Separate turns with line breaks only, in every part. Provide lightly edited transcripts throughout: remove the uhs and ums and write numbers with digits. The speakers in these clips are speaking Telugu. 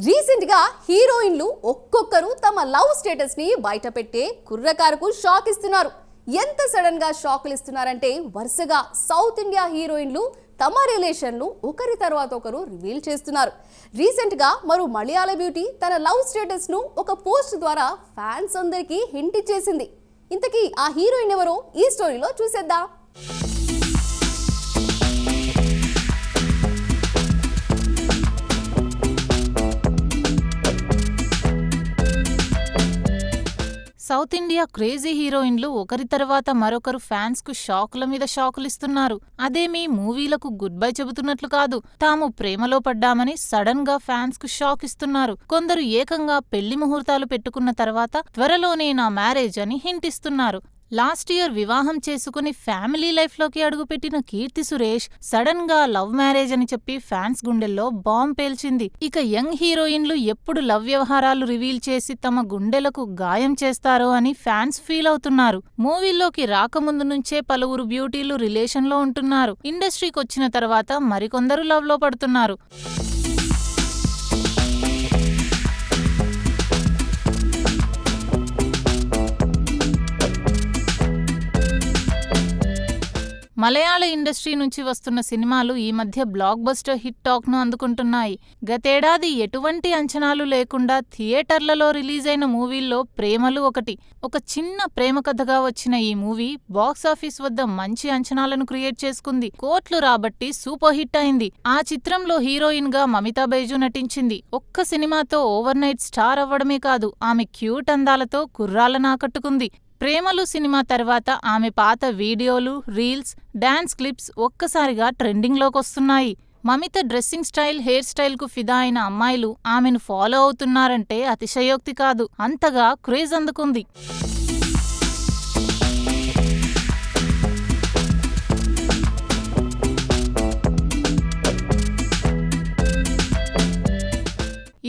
రీసెంట్ గా హీరోయిన్లు ఒక్కొక్కరు తమ లవ్ స్టేటస్ ని బయటపెట్టే కుర్రకారుకు షాక్ ఇస్తున్నారు. ఎంత సడన్ గా షాక్లు ఇస్తున్నారంటే వరుసగా సౌత్ ఇండియా హీరోయిన్లు తమ రిలేషన్లు ఒకరి తర్వాత ఒకరు రివీల్ చేస్తున్నారు. రీసెంట్ గా మరో మలయాళ బ్యూటీ తన లవ్ స్టేటస్ ను ఒక పోస్ట్ ద్వారా ఫ్యాన్స్ అందరికీ హింట్ ఇచ్చేసింది. ఇంతకీ ఆ హీరోయిన్ ఎవరో ఈ స్టోరీలో చూసేద్దాం.
సౌత్ ఇండియా క్రేజీ హీరోయిన్లు ఒకరి తర్వాత మరొకరు ఫ్యాన్స్ కు షాకుల మీద షాకులిస్తున్నారు. అదేమీ మూవీలకు గుడ్ బై చెబుతున్నట్లు కాదు, తాము ప్రేమలో పడ్డామని సడన్ గా ఫ్యాన్స్ కు షాక్ ఇస్తున్నారు. కొందరు ఏకంగా పెళ్లి ముహూర్తాలు పెట్టుకున్న తర్వాత త్వరలోనే నా మ్యారేజ్ అని హింట్ ఇస్తున్నారు. లాస్ట్ ఇయర్ వివాహం చేసుకుని ఫ్యామిలీ లైఫ్ లోకి అడుగుపెట్టిన కీర్తి సురేష్ సడన్ గా లవ్ మ్యారేజ్ అని చెప్పి ఫ్యాన్స్ గుండెల్లో బాంబ్ పేల్చింది. ఇక యంగ్ హీరోయిన్లు ఎప్పుడు లవ్ వ్యవహారాలు రివీల్ చేసి తమ గుండెలకు గాయం చేస్తారో అని ఫ్యాన్స్ ఫీల్ అవుతున్నారు. మూవీల్లోకి రాకముందు నుంచే పలువురు బ్యూటీలు రిలేషన్లో ఉంటున్నారు. ఇండస్ట్రీకి వచ్చిన తర్వాత మరికొందరు లవ్ లో పడుతున్నారు. మలయాళ ఇండస్ట్రీ నుంచి వస్తున్న సినిమాలు ఈ మధ్య బ్లాక్ బస్టర్ హిట్ టాక్ ను అందుకుంటున్నాయి. గతేడాది ఎటువంటి అంచనాలు లేకుండా థియేటర్లలో రిలీజ్ అయిన మూవీల్లో ప్రేమలు ఒకటి. ఒక చిన్న ప్రేమ కథగా వచ్చిన ఈ మూవీ బాక్సాఫీస్ వద్ద మంచి అంచనాలను క్రియేట్ చేసుకుంది. కోట్లు రాబట్టి సూపర్ హిట్ అయింది. ఆ చిత్రంలో హీరోయిన్ గా మమితా బైజు నటించింది. ఒక్క సినిమాతో ఓవర్ నైట్ స్టార్ అవ్వడమే కాదు, ఆమె క్యూట్ అందాలతో కుర్రాళ్ళను ఆకట్టుకుంది. ప్రేమలు సినిమా తర్వాత ఆమె పాత వీడియోలు, రీల్స్, డాన్స్ క్లిప్స్ ఒక్కసారిగా ట్రెండింగ్లోకొస్తున్నాయి. Mamitha dressing style, hair style కు ఫిదా అయిన అమ్మాయిలు ఆమెను ఫాలో అవుతున్నారంటే అతిశయోక్తి కాదు, అంతగా క్రేజ్ అందుకుంది.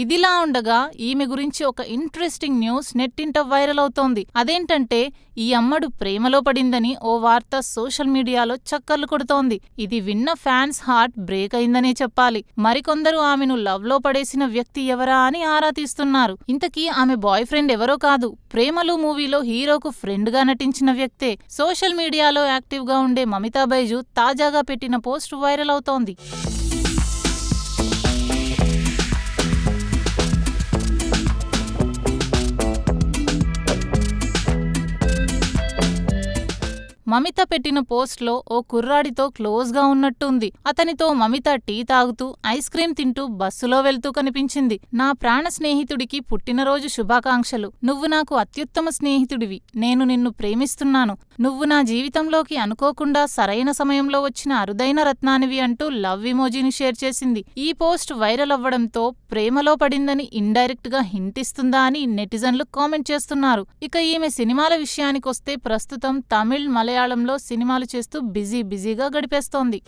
ఇదిలా ఉండగా ఈమె గురించి ఒక ఇంట్రెస్టింగ్ న్యూస్ నెట్టింట వైరల్ అవుతోంది. అదేంటంటే ఈ అమ్మడు ప్రేమలో పడిందని ఓ వార్త సోషల్ మీడియాలో చక్కర్లు కొడుతోంది. ఇది విన్న ఫ్యాన్స్ హార్ట్ బ్రేక్ అయిందనే చెప్పాలి. మరికొందరు ఆమెను లవ్ లో పడేసిన వ్యక్తి ఎవరా అని ఆరా తీస్తున్నారు. ఇంతకీ ఆమె బాయ్ ఫ్రెండ్ ఎవరో కాదు, ప్రేమలు మూవీలో హీరోకు ఫ్రెండ్ గా నటించిన వ్యక్తే. సోషల్ మీడియాలో యాక్టివ్ గా ఉండే మమితా బైజు తాజాగా పెట్టిన పోస్ట్ వైరల్ అవుతోంది. మమిత పెట్టిన పోస్ట్లో ఓ కుర్రాడితో క్లోజ్ గా ఉన్నట్టుంది. అతనితో మమిత టీ తాగుతూ, ఐస్ క్రీం తింటూ బస్సులో వెళ్తూ కనిపించింది. నా ప్రాణ స్నేహితుడికి పుట్టినరోజు శుభాకాంక్షలు. నువ్వు నాకు అత్యుత్తమ స్నేహితుడివి. నేను నిన్ను ప్రేమిస్తున్నాను. నువ్వు నా జీవితంలోకి అనుకోకుండా సరైన సమయంలో వచ్చిన అరుదైన రత్నానివి అంటూ లవ్ ఇమోజీని షేర్ చేసింది. ఈ పోస్ట్ వైరల్ అవ్వడంతో ప్రేమలో పడిందని ఇండైరెక్ట్ గా హింట్ ఇస్తుందా అని నెటిజన్లు కామెంట్ చేస్తున్నారు. ఇక ఈమె సినిమాల విషయానికొస్తే ప్రస్తుతం తమిళ్, మలయాళంలో సినిమాలు చేస్తూ బిజీగా గడిపేస్తోంది.